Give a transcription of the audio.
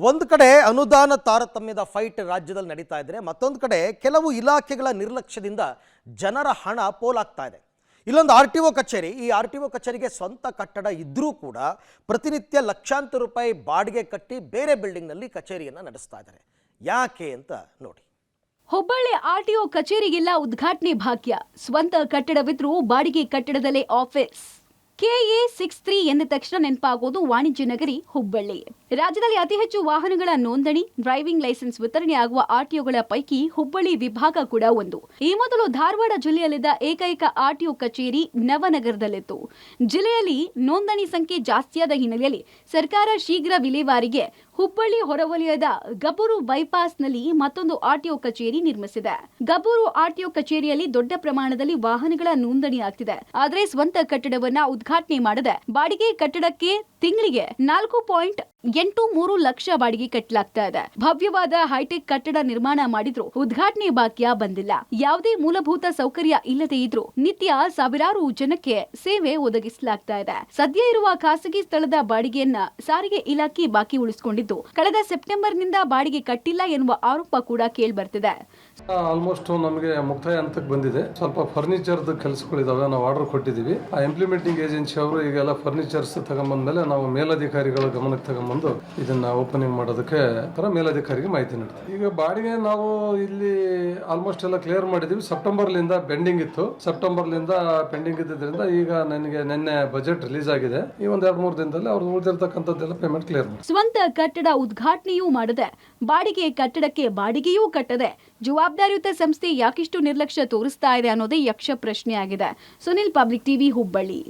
ಒಂದು ಕಡೆ ಅನುದಾನ ತಾರತಮ್ಯದ ಫೈಟ್ ರಾಜ್ಯದಲ್ಲಿ ನಡೀತಾ ಇದ್ರೆ ಮತ್ತೊಂದು ಕಡೆ ಕೆಲವು ಇಲಾಖೆಗಳ ನಿರ್ಲಕ್ಷ್ಯದಿಂದ ಜನರ ಹಣ ಪೋಲಾಗ್ತಾ ಇದೆ. ಇಲ್ಲೊಂದು ಆರ್.ಟಿ.ಒ ಕಚೇರಿ, ಈ ಆರ್.ಟಿ.ಒ ಕಚೇರಿಗೆ ಸ್ವಂತ ಕಟ್ಟಡ ಇದ್ರೂ ಕೂಡ ಪ್ರತಿನಿತ್ಯ ಲಕ್ಷಾಂತರ ರೂಪಾಯಿ ಬಾಡಿಗೆ ಕಟ್ಟಿ ಬೇರೆ ಬಿಲ್ಡಿಂಗ್ನಲ್ಲಿ ಕಚೇರಿಯನ್ನು ನಡೆಸ್ತಾ ಇದ್ದಾರೆ. ಯಾಕೆ ಅಂತ ನೋಡಿ. ಹುಬ್ಬಳ್ಳಿ ಆರ್.ಟಿ.ಒ ಕಚೇರಿಗೆಲ್ಲ ಉದ್ಘಾಟನೆ ಭಾಗ್ಯ, ಸ್ವಂತ ಕಟ್ಟಡವಿದ್ರೂ ಬಾಡಿಗೆ ಕಟ್ಟಡದಲ್ಲೇ ಆಫೀಸ್. KA63 ಎಂದ ತಕ್ಷಣ ನೆನಪಾಗೋದು ವಾಣಿಜ್ಯ ನಗರಿ ಹುಬ್ಬಳ್ಳಿ. ರಾಜ್ಯದಲ್ಲಿ ಅತಿ ಹೆಚ್ಚು ವಾಹನಗಳ ನೋಂದಣಿ, ಡ್ರೈವಿಂಗ್ ಲೈಸೆನ್ಸ್ ವಿತರಣೆ ಆಗುವ ಆರ್.ಟಿ.ಒಗಳ ಪೈಕಿ ಹುಬ್ಬಳ್ಳಿ ವಿಭಾಗ ಕೂಡ ಒಂದು. ಈ ಮೊದಲು ಧಾರವಾಡ ಜಿಲ್ಲೆಯಲ್ಲಿದ್ದ ಏಕೈಕ ಆರ್.ಟಿ.ಒ ಕಚೇರಿ ನವನಗರದಲ್ಲಿತ್ತು. ಜಿಲ್ಲೆಯಲ್ಲಿ ನೋಂದಣಿ ಸಂಖ್ಯೆ ಜಾಸ್ತಿಯಾದ ಹಿನ್ನೆಲೆಯಲ್ಲಿ ಸರ್ಕಾರ ಶೀಘ್ರ ವಿಲೇವಾರಿಗೆ ಹುಬ್ಬಳ್ಳಿ ಹೊರವಲಯದ ಗಬ್ಬೂರು ಬೈಪಾಸ್ನಲ್ಲಿ ಮತ್ತೊಂದು ಆರ್.ಟಿ.ಒ ಕಚೇರಿ ನಿರ್ಮಿಸಿದೆ. ಗಬ್ಬೂರು ಆರ್.ಟಿ.ಒ ಕಚೇರಿಯಲ್ಲಿ ದೊಡ್ಡ ಪ್ರಮಾಣದಲ್ಲಿ ವಾಹನಗಳ ನೋಂದಣಿ ಆಗ್ತಿದೆ. ಆದರೆ ಸ್ವಂತ ಕಟ್ಟಡವನ್ನ ಉದ್ಘಾಟನೆ ಮಾಡದೆ ಬಾಡಿಗೆ ಕಟ್ಟಡಕ್ಕೆ ತಿಂಗಳಿಗೆ 4.83 ಲಕ್ಷ ಬಾಡಿಗೆ ಕಟ್ಟಲಾಗ್ತಾ ಇದೆ. ಭವ್ಯವಾದ ಹೈಟೆಕ್ ಕಟ್ಟಡ ನಿರ್ಮಾಣ ಮಾಡಿದ್ರು ಉದ್ಘಾಟನೆ ಭಾಗ್ಯ ಬಂದಿಲ್ಲ. ಯಾವುದೇ ಮೂಲಭೂತ ಸೌಕರ್ಯ ಇಲ್ಲದೆ ಇದ್ರೂ ನಿತ್ಯ ಸಾವಿರಾರು ಜನಕ್ಕೆ ಸೇವೆ ಒದಗಿಸಲಾಗ್ತಾ ಇದೆ. ಸದ್ಯ ಇರುವ ಖಾಸಗಿ ಸ್ಥಳದ ಬಾಡಿಗೆಯನ್ನ ಸಾರಿಗೆ ಇಲಾಖೆ ಬಾಕಿ ಉಳಿಸಿಕೊಂಡಿದ್ದು ಕಳೆದ ಸೆಪ್ಟೆಂಬರ್ನಿಂದ ಬಾಡಿಗೆ ಕಟ್ಟಿಲ್ಲ ಎನ್ನುವ ಆರೋಪ ಕೂಡ ಕೇಳಿಬರ್ತಿದೆ. ಆಲ್ಮೋಸ್ಟ್ ನಮಗೆ ಮುಕ್ತಾಯ ಹಂತಕ್ಕೆ ಬಂದಿದೆ. ಸ್ವಲ್ಪ ಫರ್ನಿಚರ್ದು ಕೆಲಸಗಳಿದಾವೆ, ನಾವು ಆರ್ಡರ್ ಕೊಟ್ಟಿದ್ದೀವಿ. ಆ ಇಂಪ್ಲಿಮೆಂಟಿಂಗ್ ಏಜೆನ್ಸಿ ಅವರು ಈಗೆಲ್ಲ ಫರ್ನಿಚರ್ಸ್ ತಗೊಂಡ್ಬಂದ್ಮೇಲೆ ನಾವು ಮೇಲಧಿಕಾರಿಗಳ ಗಮನಕ್ಕೆ ತಗೊಂಡ್ಬಂದು ಇದನ್ನ ಓಪನಿಂಗ್ ಮಾಡೋದಕ್ಕೆ ಮೇಲಧಿಕಾರಿಗೆ ಮಾಹಿತಿ ನೀಡ್ತೀವಿ. ಈಗ ಬಾಡಿಗೆ ನಾವು ಇಲ್ಲಿ ಆಲ್ಮೋಸ್ಟ್ ಎಲ್ಲ ಕ್ಲಿಯರ್ ಮಾಡಿದೀವಿ. ಸೆಪ್ಟೆಂಬರ್ಲಿಂದ ಪೆಂಡಿಂಗ್ ಇತ್ತು. ಸೆಪ್ಟೆಂಬರ್ಲಿಂದ ಪೆಂಡಿಂಗ್ ಇದ್ದಿದ್ದರಿಂದ ಈಗ ನನಗೆ ನಿನ್ನೆ ಬಜೆಟ್ ರಿಲೀಸ್ ಆಗಿದೆ. ಈ ಒಂದ್ 2-3 ದಿನದಲ್ಲಿ ಅವ್ರು ಉಳಿದಿರ್ತಕ್ಕಂಥದ್ದೆಲ್ಲ ಪೇಮೆಂಟ್ ಕ್ಲಿಯರ್ ಮಾಡಿ. ಸ್ವಂತ ಕಟ್ಟಡ ಉದ್ಘಾಟನೆಯೂ ಮಾಡದೆ ಬಾಡಿಗೆ ಕಟ್ಟಡಕ್ಕೆ ಬಾಡಿಗೆಯೂ ಕಟ್ಟದೆ ಜವಾಬ್ದಾರಿಯುತ ಸಂಸ್ಥೆ ಯಾಕಿಷ್ಟು ನಿರ್ಲಕ್ಷ್ಯ ತೋರಿಸ್ತಾ ಇದೆ ಅನ್ನೋದೇ ಯಕ್ಷ ಪ್ರಶ್ನೆ ಆಗಿದೆ. Sunil, public TV, Hubballi.